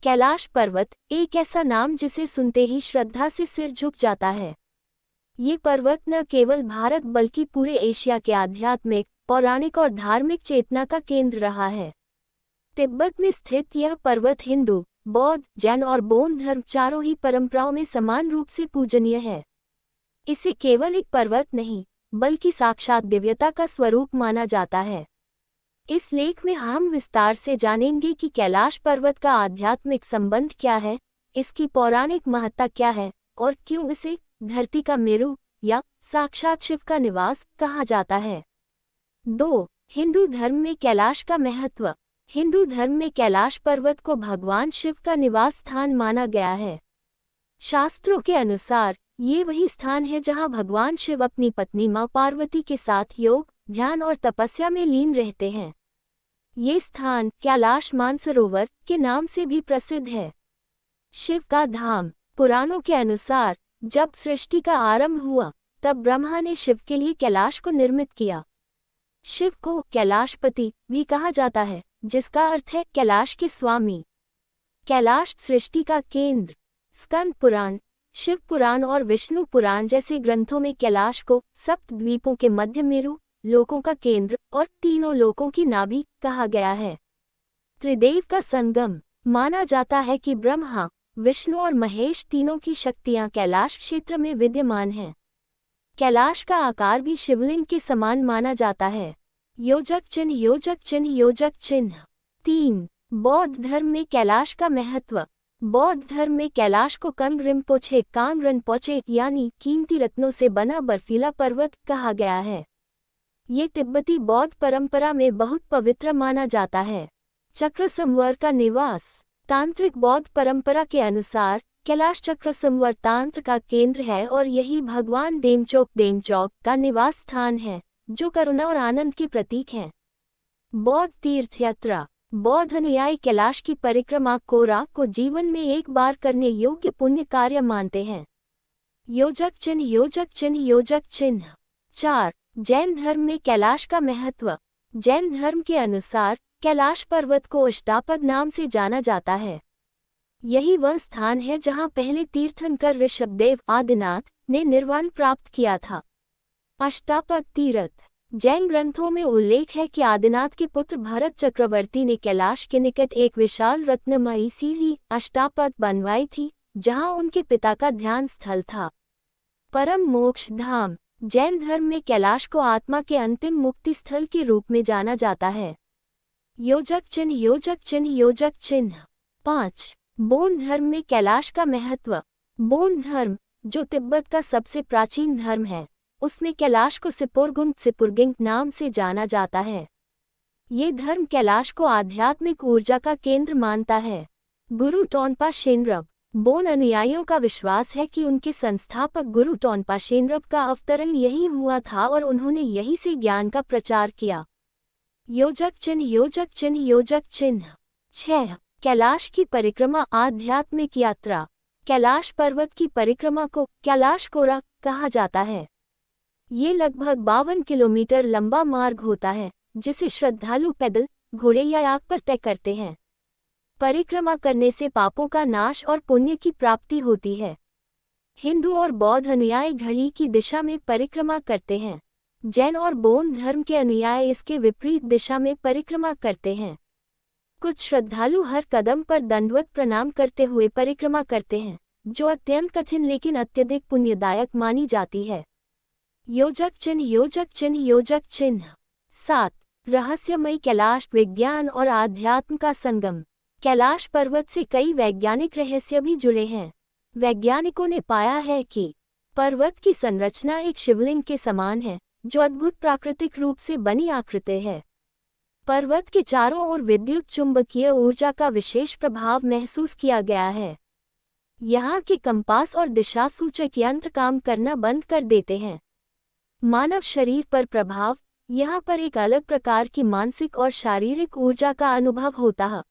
कैलाश पर्वत एक ऐसा नाम जिसे सुनते ही श्रद्धा से सिर झुक जाता है। ये पर्वत न केवल भारत बल्कि पूरे एशिया के आध्यात्मिक, पौराणिक और धार्मिक चेतना का केंद्र रहा है। तिब्बत में स्थित यह पर्वत हिंदू, बौद्ध, जैन और बौद्ध धर्म चारों ही परंपराओं में समान रूप से पूजनीय है। इसे केवल एक पर्वत नहीं, बल्कि साक्षात दिव्यता का स्वरूप माना जाता है। इस लेख में हम विस्तार से जानेंगे कि कैलाश पर्वत का आध्यात्मिक संबंध क्या है, इसकी पौराणिक महत्ता क्या है और क्यों इसे धरती का मेरु या साक्षात शिव का निवास कहा जाता है। 2. हिंदू धर्म में कैलाश का महत्व। हिंदू धर्म में कैलाश पर्वत को भगवान शिव का निवास स्थान माना गया है। शास्त्रों के अनुसार ये वही स्थान है जहां भगवान शिव अपनी पत्नी मां पार्वती के साथ योग, ध्यान और तपस्या में लीन रहते हैं। ये स्थान कैलाश मानसरोवर के नाम से भी प्रसिद्ध है। शिव का धाम। पुराणों के अनुसार जब सृष्टि का आरंभ हुआ तब ब्रह्मा ने शिव के लिए कैलाश को निर्मित किया। शिव को कैलाशपति भी कहा जाता है, जिसका अर्थ है कैलाश के स्वामी। कैलाश सृष्टि का केंद्र। स्कंद पुराण, शिव पुराण और विष्णु पुराण जैसे ग्रंथों में कैलाश को सप्त द्वीपों के मध्य मेरु, लोकों का केंद्र और तीनों लोकों की नाभि कहा गया है। त्रिदेव का संगम। माना जाता है कि ब्रह्मा, विष्णु और महेश तीनों की शक्तियां कैलाश क्षेत्र में विद्यमान हैं। कैलाश का आकार भी शिवलिंग के समान माना जाता है। योजक चिन्ह, योजक चिन्ह, योजक चिन्ह। 3. बौद्ध धर्म में कैलाश का महत्व। बौद्ध धर्म में कैलाश को कंग रिम्पोछे, कांग रिम्पोछे यानी कीमती रत्नों से बना बर्फीला पर्वत कहा गया है। ये तिब्बती बौद्ध परंपरा में बहुत पवित्र माना जाता है। चक्र संवर का निवास। तांत्रिक बौद्ध परंपरा के अनुसार कैलाश चक्र संवर तंत्र का केंद्र है और यही भगवान डेमचोक का निवास स्थान है, जो करुणा और आनंद के प्रतीक हैं। बौद्ध तीर्थ यात्रा। बौद्ध अनुयायी कैलाश की परिक्रमा कोरा को जीवन में एक बार करने योग्य पुण्य कार्य मानते हैं। योजक चिन्ह, योजक चिन्ह, योजक चिन्ह। 4. जैन धर्म में कैलाश का महत्व। जैन धर्म के अनुसार कैलाश पर्वत को अष्टापद नाम से जाना जाता है। यही वह स्थान है जहां पहले तीर्थंकर ऋषभदेव आदिनाथ ने निर्वाण प्राप्त किया था। अष्टापद तीर्थ। जैन ग्रंथों में उल्लेख है कि आदिनाथ के पुत्र भरत चक्रवर्ती ने कैलाश के निकट एक विशाल रत्नमयी सीढ़ी अष्टापद बनवाई थी, जहां उनके पिता का ध्यान स्थल था। परम मोक्ष धाम। जैन धर्म में कैलाश को आत्मा के अंतिम मुक्ति स्थल के रूप में जाना जाता है। योजक चिन्ह, योजक चिन्ह, योजक चिन्ह। 5. बौद्ध धर्म में कैलाश का महत्व। बौद्ध धर्म, जो तिब्बत का सबसे प्राचीन धर्म है, उसमें कैलाश को सिपुरगिंग नाम से जाना जाता है। ये धर्म कैलाश को आध्यात्मिक ऊर्जा का केंद्र मानता है। गुरु टोन्पा शेनरब। बौद्ध अनुयायियों का विश्वास है कि उनके संस्थापक गुरु टोन्पा शेनरब का अवतरण यही हुआ था और उन्होंने यही से ज्ञान का प्रचार किया। योजक चिन्ह, योजक चिन्ह, योजक चिन्ह। 6. कैलाश की परिक्रमा आध्यात्मिक यात्रा। कैलाश पर्वत की परिक्रमा को कैलाश कोरा कहा जाता है। ये लगभग 52 किलोमीटर लंबा मार्ग होता है, जिसे श्रद्धालु पैदल, घोड़े या आग पर तय करते हैं। परिक्रमा करने से पापों का नाश और पुण्य की प्राप्ति होती है। हिंदू और बौद्ध अनुयायी घड़ी की दिशा में परिक्रमा करते हैं। जैन और बौद्ध धर्म के अनुयायी इसके विपरीत दिशा में परिक्रमा करते हैं। कुछ श्रद्धालु हर कदम पर दंडवत प्रणाम करते हुए परिक्रमा करते हैं, जो अत्यंत कठिन लेकिन अत्यधिक पुण्यदायक मानी जाती है। योजक चिन्ह, योजक चिन्ह, योजक चिन्ह। 7. रहस्यमयी कैलाश विज्ञान और आध्यात्म का संगम। कैलाश पर्वत से कई वैज्ञानिक रहस्य भी जुड़े हैं। वैज्ञानिकों ने पाया है कि पर्वत की संरचना एक शिवलिंग के समान है, जो अद्भुत प्राकृतिक रूप से बनी आकृति है। पर्वत के चारों ओर विद्युत चुंबकीय ऊर्जा का विशेष प्रभाव महसूस किया गया है। यहाँ के कंपास और दिशा सूचक यंत्र काम करना बंद कर देते हैं। मानव शरीर पर प्रभाव। यहाँ पर एक अलग प्रकार की मानसिक और शारीरिक ऊर्जा का अनुभव होता है,